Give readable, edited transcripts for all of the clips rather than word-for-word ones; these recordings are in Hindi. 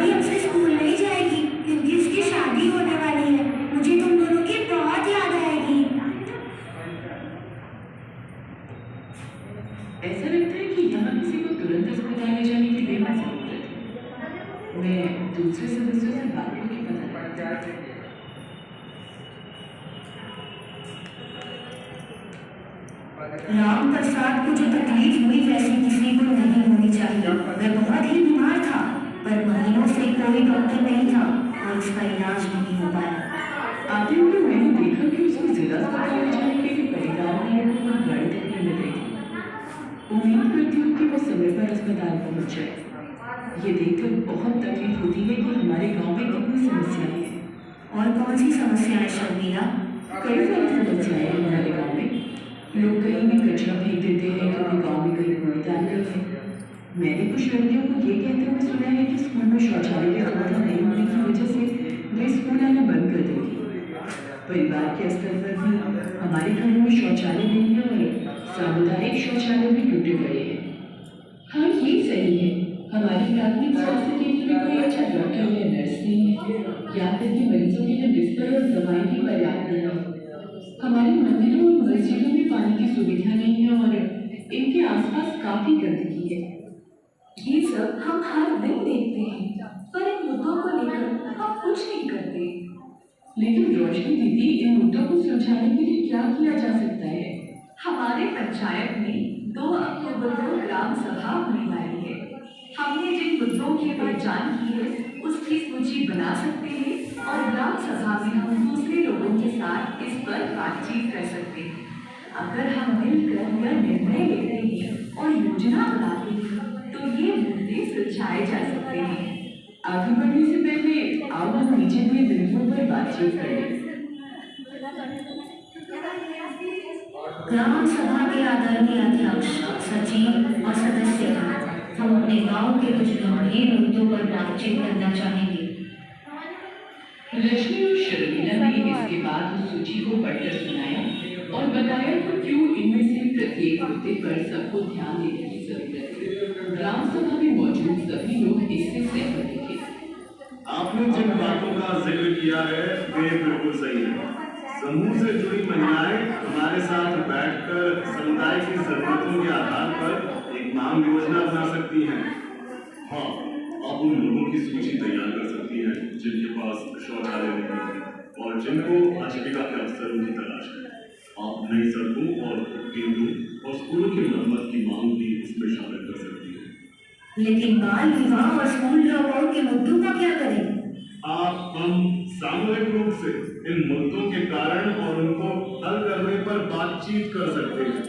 अभी हमसे स्कूल नहीं जाएगी क्योंकि उसकी शादी होने वाली है। मुझे तुम दोनों की बहुत याद आएगी। ऐसा लगता है कि यहाँ किसी को तुरंत अस्पताल ले जाने की बेहद जरूरत है। मैं दूसरे सदस्यों से बात करके पता लगाती हूँ। राम प्रसाद को जो तकलीफ हुई वैसे किसी को नहीं होनी चाहिए। वह बहुत ही बीमार था, पर महीनों से कोई डॉक्टर नहीं था और उसका इलाज नहीं हो पाया। आते हुए मैंने देखा कि उसको जिला अस्पताल ले जाने के लिए परिवार ने को गाड़ी तक नहीं मिल रही थी। उम्मीद करती हूँ कि वो समय पर अस्पताल पहुँच जाए। ये देखकर बहुत तकलीफ होती है कि हमारे गांव में कितनी समस्याएं हैं। और कौन सी समस्याएं शर्मिला? कई सारी समस्याएं हैं हमारे गांव में। लोग कहीं भी कचरा फेंक देते हैं, कभी गांव में कहीं कूड़ेदान करते हैं। मैंने कुछ लड़कियों को ये कहते हुए सुना है कि स्कूल में शौचालय की सुविधा नहीं होने की वजह से वे स्कूल आना बंद कर देंगी। परिवार के स्तर पर भी हमारे घरों में शौचालय नहीं है और सामुदायिक शौचालय भी टूटे पड़े हैं। हाँ, ये सही है। हमारी प्राथमिक स्वास्थ्य केंद्र में कोई अच्छा डॉक्टर या नर्स नहीं है। यहाँ तक कि मरीजों के लिए बिस्तर और दवाएं भी पर्याप्त नहीं है। हमारे मंदिरों और मस्जिदों में पानी की सुविधा नहीं है और इनके आसपास काफी गंदगी है। ये सब हम हर दिन देखते हैं, पर इन मुद्दों को लेकर हम कुछ नहीं करते। लेकिन रोशनी दीदी, इन मुद्दों को सुलझाने के लिए क्या किया जा सकता है? हमारे पंचायत में 2 अक्टूबर को ग्राम सभा होने वाली है। हमने जिन मुद्दों की पहचान की है उसकी सूची बना सकते हैं और ग्राम सभा में हम दूसरे लोगों के साथ इस पर बातचीत कर सकते हैं। अगर हम मिलकर यह निर्णय लेते हैं और योजना बनाते हैं तो ये मुद्दे सुलझाए जा सकते हैं। आगे बढ़ने से पहले आओ हम नीचे हुए बिंदुओं पर बातचीत करें। ग्राम सभा के आदरणीय अध्यक्ष, सचिव और सदस्य हम अपने गांव के कुछ गंभीर मुद्दों पर बातचीत करना चाहेंगे। रश्मि और शर्मिला ने इसके बाद उस सूची को पढ़कर सुनाया और बताया कि क्यों इनमें से प्रत्येक मुद्दे पर सबको ध्यान देने की जरूरत है। ग्राम सभा में मौजूद सभी लोग इससे सहमत थे। आपने जिन बातों का जिक्र किया है वे बिल्कुल सही है। समूह से जुड़ी महिलाएं हमारे साथ बैठकर समुदाय की जरूरतों के आधार पर एक मांग योजना बना सकती हैं। हाँ, आप उन लोगों की सूची तैयार कर सकती हैं जिनके पास शौचालय नहीं है और जिनको आजीविका के अवसरों की तलाश है। आप नई सड़कों और केंद्रों और स्कूलों की मरम्मत की मांग भी इसमें शामिल कर सकती हैं। लेकिन बाल विवाह और स्कूल ड्रॉपआउट के मुद्दों का क्या करें? हम सामूहिक रूप से इन मुद्दों के कारण और उनको हल करने पर बातचीत कर सकते हैं।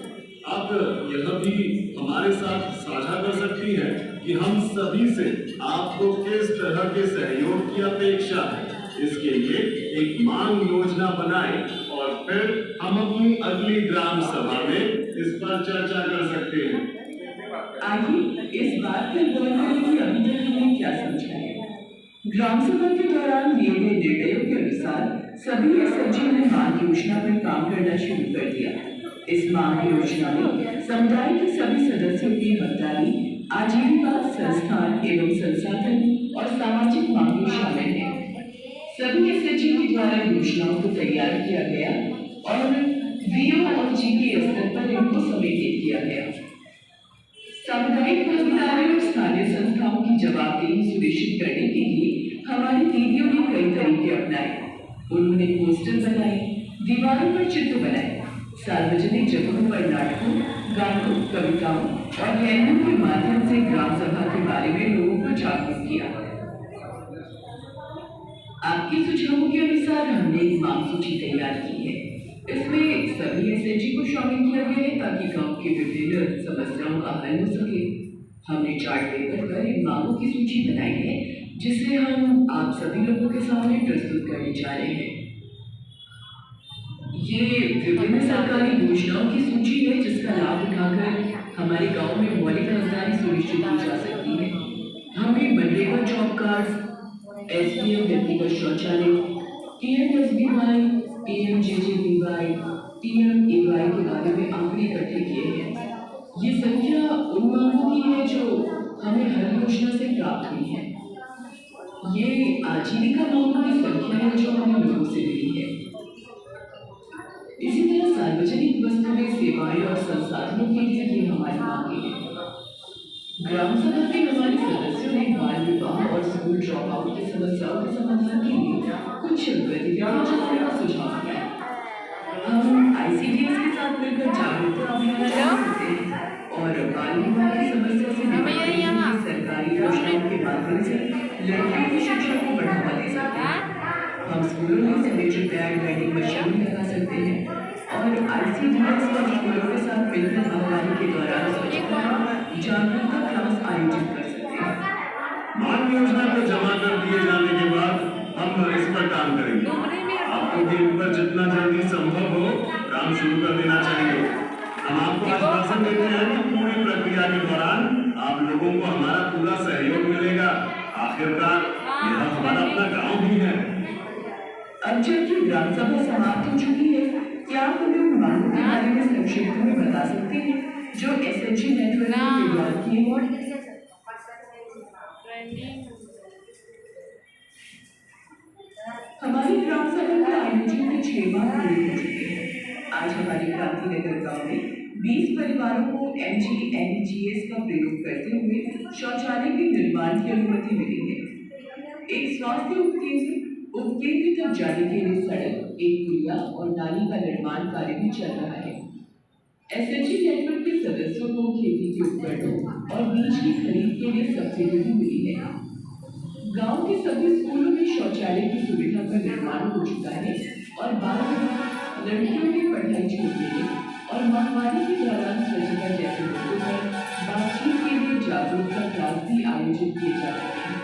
आप यह भी हमारे साथ साझा कर सकती हैं कि हम सभी से आपको किस तरह के सहयोग की अपेक्षा है। इसके लिए एक मांग योजना बनाएं और फिर हम अपनी अगली ग्राम सभा में इस पर चर्चा कर सकते हैं। आइए इस बात पर गौर करें कि अभी तक हमने क्या समझा है। ग्राम सभा के दौरान लिए गए निर्णयों के अनुसार सभी एसएचजी ने मांग योजना पर काम करना शुरू कर दिया। इस मांग योजना में समुदाय के सभी सदस्यों की हकदारी, आजीविका, संस्थान एवं संसाधन और सामाजिक मांगें शामिल हैं। सभी एसएचजी के द्वारा योजनाओं को तैयार किया गया और वीओ और जी के स्तर पर इनको समेकित किया गया। सामुदायिक भागीदारी और स्थानीय संस्थाओं की जवाबदेही सुनिश्चित करने के लिए हमारी दीदियों ने कई तरीके अपनाए। उन्होंने पोस्टर बनाए, दीवारों पर चित्र बनाए, सार्वजनिक जगहों पर नाटकों, गानों, कविताओं और रैलियों के माध्यम से ग्राम सभा के बारे में लोगों को जागरूक किया। आपके सुझावों के अनुसार हमने एक मांग सूची तैयार की है। इसमें सभी एसएचजी को शामिल किया गया है ताकि गांव की विभिन्न समस्याओं का हल हो सके। हमने चार्ट पेपर पर इन मांगों की सूची बनाई है जिसे हम आप सभी लोगों के सामने प्रस्तुत करने जा रहे हैं। ये विभिन्न सरकारी योजनाओं की सूची है जिसका लाभ उठाकर हमारे गांव में मौलिक हकदारी सुनिश्चित की जा सकती है। हमने मनरेगा जॉब कार्ड, एसडीएम व्यक्तिगत शौचालय, पीएमएसबीवाई, पीएमजेजेबीवाई, पीएमएवाई के बारे में आंकड़े इकट्ठे किए हैं। ये संख्या उन मांगों की है जो हमें हर योजना से प्राप्त हुई है। ये आजीविका मांगों की संख्या है जो हमें लोगों से मिली है। इसी तरह सार्वजनिक वस्तुएं, सेवाएं और संसाधनों के लिए ये हमारी मांगे हैं। ग्राम सभा के हमारे सदस्यों ने बाल विवाह और स्कूल ड्रॉप आउट की समस्याओं के समाधान के लिए कुछ गतिविधियां चलाने का सुझाव दिया। हम ICDS के साथ मिलकर जागरूकता अभियान चला सकते हैं और बाल विवाह की समस्या से निपटने के लिए सरकारी योजनाओं के माध्यम से लड़कियों की शिक्षा को बढ़ावा दे सकते हैं। हम स्कूलों में सैनिटरी पैड वेंडिंग मशीन लगा सकते हैं और ICDS और स्कूलों के साथ मिलकर महामारी के दौरान स्वच्छता जागरूकता क्लास आयोजित कर सकते हैं। मांग योजना को जमा कर दिए जाने के बाद हम इस पर काम करेंगे। आपको भी इन पर जितना जल्दी संभव हो काम शुरू कर देना चाहिए। हम आपको आश्वासन देते हैं कि पूरी प्रक्रिया के दौरान आप लोगों को हमारा पूरा सहयोग मिलेगा। आखिरकार यह हमारा अपना गांव भी है। अब जबकि ग्राम सभा समाप्त हो चुकी है, क्या आप हमें उन मांगों के बारे में संक्षिप्त में बता सकते हैं जो SHG नेटवर्क के द्वारा किए गए? हमारी ग्राम सभा के आयोजन के 6 माह पूरे हो चुके हैं। आज हमारे क्रांति नगर गांव में 20 परिवारों को MGNGS का प्रयोग करते हुए शौचालय के निर्माण की अनुमति मिली है। एक स्वास्थ्य उपकेंद्र तक जाने के लिए सड़क, एक पुलिया और नाली का निर्माण कार्य भी चल रहा है। SHG नेटवर्क के सदस्यों को खेती के उपकरणों और बीज की खरीद के लिए सब्सिडी भी मिली है। गांव के सभी स्कूलों में शौचालय की सुविधा का निर्माण हो चुका है और बाल विवाह, लड़कियों की पढ़ाई छूट देने और महामारी के दौरान स्वच्छता जैसे मुद्दों पर बातचीत के लिए जागरूकता क्लास भी आयोजित किए जा रहे हैं।